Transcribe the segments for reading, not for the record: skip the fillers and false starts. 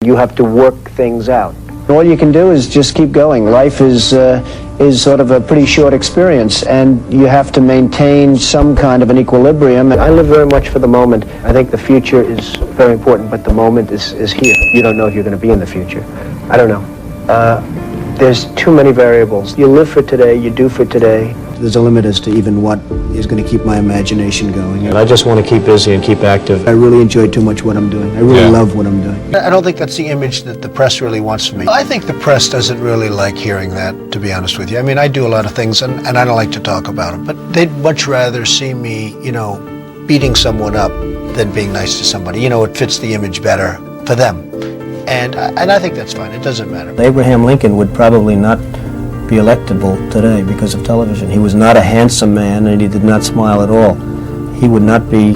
You have to work things out. All you can do is just keep going. Life is sort of a pretty short experience, and you have to maintain some kind of an equilibrium. I live very much for the moment. I think the future is very important, but the moment is here. You don't know if you're going to be in the future. I don't know. There's too many variables. You live for today, you do for today. There's a limit as to even what is going to keep my imagination going. And I just want to keep busy and keep active. I really enjoy too much what I'm doing. I really love what I'm doing. I don't think that's the image that the press really wants from me. I think the press doesn't really like hearing that, to be honest with you. I mean, I do a lot of things, and I don't like to talk about them, but they'd much rather see me, beating someone up than being nice to somebody. It fits the image better for them. And I think that's fine. It doesn't matter. Abraham Lincoln would probably not be electable today because of television. He was not a handsome man, and he did not smile at all. He would not be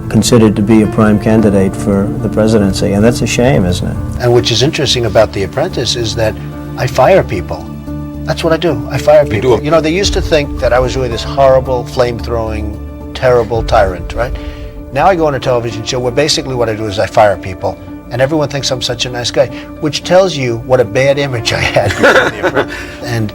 considered to be a prime candidate for the presidency, and that's a shame, isn't it? And which is interesting about The Apprentice is that I fire people. That's what I do. I fire people. They used to think that I was really this horrible, flame-throwing, terrible tyrant, right? Now I go on a television show where basically what I do is I fire people, and everyone thinks I'm such a nice guy, which tells you what a bad image I had before The Apprentice. And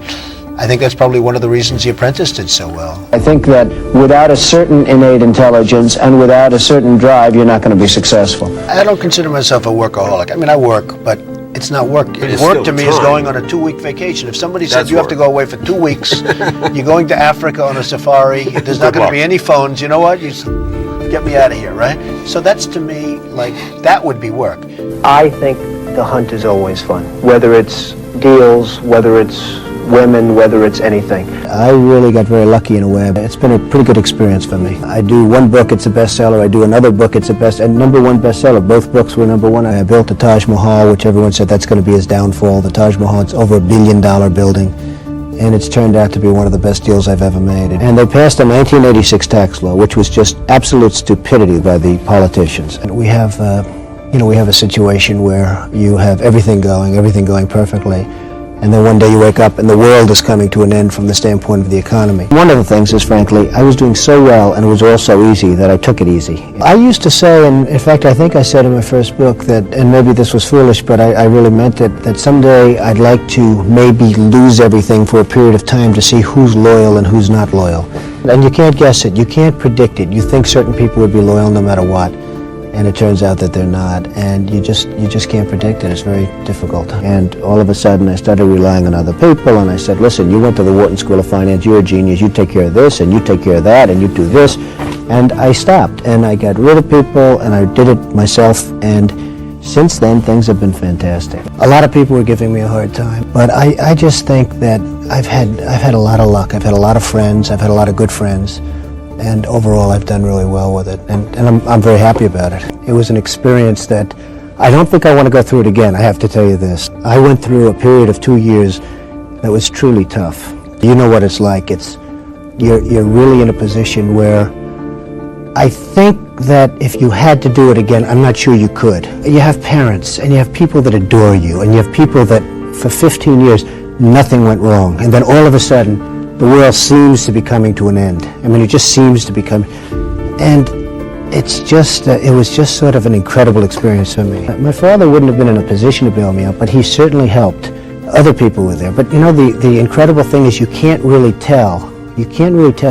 I think that's probably one of the reasons The Apprentice did so well. I think that without a certain innate intelligence and without a certain drive, you're not going to be successful. I don't consider myself a workaholic. I mean, I work, but it's not work. Work to me is going on a 2-week vacation. If somebody said you have to go away for 2 weeks, you're going to Africa on a safari, there's not going to be any phones, you know what? You get me out of here, right? So that's, to me, like, that would be work. I think the hunt is always fun, whether it's deals, whether it's women, whether it's anything. I really got very lucky in a way. It's been a pretty good experience for me. I do one book, it's a bestseller. I do another book, it's a and #1 bestseller. Both books were #1. I built the Taj Mahal, which everyone said that's going to be his downfall. The Taj Mahal, it's over $1 billion building, and it's turned out to be one of the best deals I've ever made. And they passed a 1986 tax law, which was just absolute stupidity by the politicians. And we have, we have a situation where you have everything going perfectly, and then one day you wake up and the world is coming to an end from the standpoint of the economy. One of the things is, frankly, I was doing so well and it was all so easy that I took it easy. I used to say, and in fact I think I said in my first book that, and maybe this was foolish, but I really meant it, that someday I'd like to maybe lose everything for a period of time to see who's loyal and who's not loyal. And you can't guess it, you can't predict it. You think certain people would be loyal no matter what, and it turns out that they're not, and you just can't predict it. It's very difficult. And all of a sudden I started relying on other people, and I said, listen, you went to the Wharton School of Finance, you're a genius, you take care of this, and you take care of that, and you do this. And I stopped, and I got rid of people, and I did it myself, and since then things have been fantastic. A lot of people were giving me a hard time, but I just think that I've had a lot of luck. I've had a lot of friends, I've had a lot of good friends, and overall I've done really well with it, and I'm very happy about it. It was an experience that I don't think I want to go through it again, I have to tell you this. I went through a period of 2 years that was truly tough. You know what it's like. You're really in a position where I think that if you had to do it again, I'm not sure you could. You have parents, and you have people that adore you, and you have people that for 15 years nothing went wrong, and then all of a sudden the world seems to be coming to an end. I mean, it just seems to be coming. And it's just, it was just sort of an incredible experience for me. My father wouldn't have been in a position to bail me out, but he certainly helped. Other people were there. But the incredible thing is you can't really tell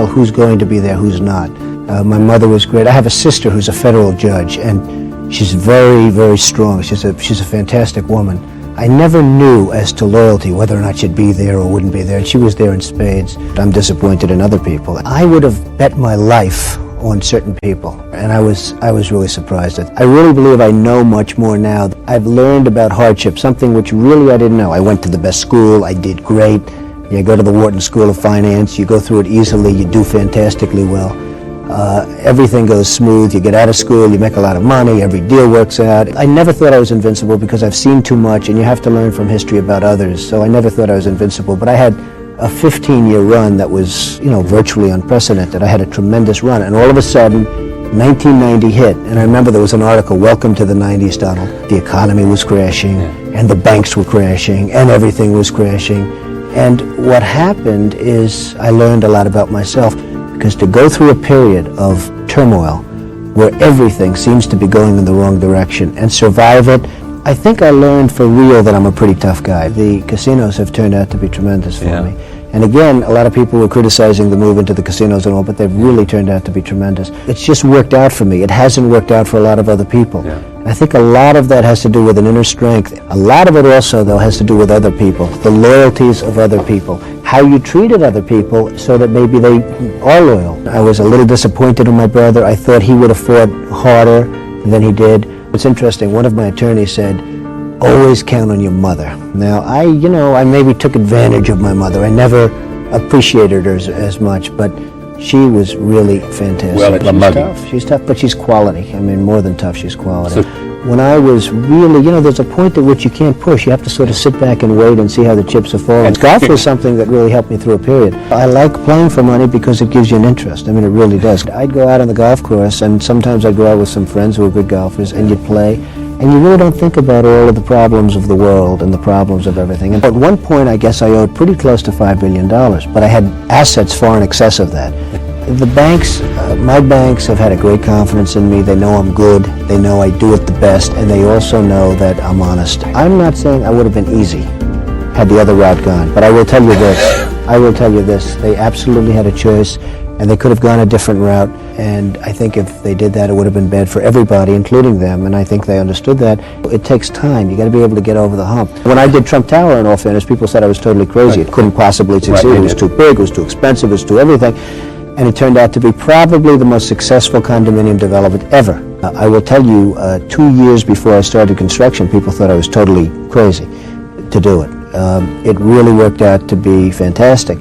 who's going to be there, who's not. My mother was great. I have a sister who's a federal judge, and she's very, very strong. She's a fantastic woman. I never knew as to loyalty whether or not she'd be there or wouldn't be there, and she was there in spades. I'm disappointed in other people. I would have bet my life on certain people, and I was really surprised. I really believe I know much more now. I've learned about hardship, something which really I didn't know. I went to the best school, I did great. You go to the Wharton School of Finance, you go through it easily, you do fantastically well. Everything goes smooth, you get out of school, you make a lot of money, every deal works out. I never thought I was invincible because I've seen too much, and you have to learn from history about others, so I never thought I was invincible. But I had a 15-year run that was, virtually unprecedented. I had a tremendous run, and all of a sudden, 1990 hit, and I remember there was an article, Welcome to the 90s, Donald. The economy was crashing, and the banks were crashing, and everything was crashing. And what happened is I learned a lot about myself, because to go through a period of turmoil where everything seems to be going in the wrong direction and survive it I think I learned for real that I'm a pretty tough guy. The casinos have turned out to be tremendous for me. And again, a lot of people were criticizing the move into the casinos and all, but they've really turned out to be tremendous. It's just worked out for me. It hasn't worked out for a lot of other people. I think a lot of that has to do with an inner strength. A lot of it also, though, has to do with other people, the loyalties of other people, how you treated other people so that maybe they are loyal. I was a little disappointed in my brother. I thought he would have fought harder than he did. It's interesting. One of my attorneys said, always count on your mother. Now, I maybe took advantage of my mother. I never appreciated her as much, but she was really fantastic. Well, she's tough, but she's quality. I mean, more than tough, she's quality. When I was really, there's a point at which you can't push. You have to sort of sit back and wait and see how the chips are falling. Golf was something that really helped me through a period. I like playing for money because it gives you an interest. I mean, it really does. I'd go out on the golf course, and sometimes I'd go out with some friends who were good golfers, and you'd play, and you really don't think about all of the problems of the world and the problems of everything. And at one point, I guess I owed pretty close to $5 billion, but I had assets far in excess of that. The banks, my banks have had a great confidence in me. They know I'm good. They know I do it the best, and they also know that I'm honest. I'm not saying I would have been easy had the other route gone, but I will tell you this. They absolutely had a choice, and they could have gone a different route, and I think if they did that, it would have been bad for everybody, including them, and I think they understood that. It takes time. You got to be able to get over the hump. When I did Trump Tower, in all fairness, people said I was totally crazy. It couldn't possibly succeed. It was too big, it was too expensive, it was too everything. And it turned out to be probably the most successful condominium development ever. I will tell you, 2 years before I started construction, people thought I was totally crazy to do it. It really worked out to be fantastic.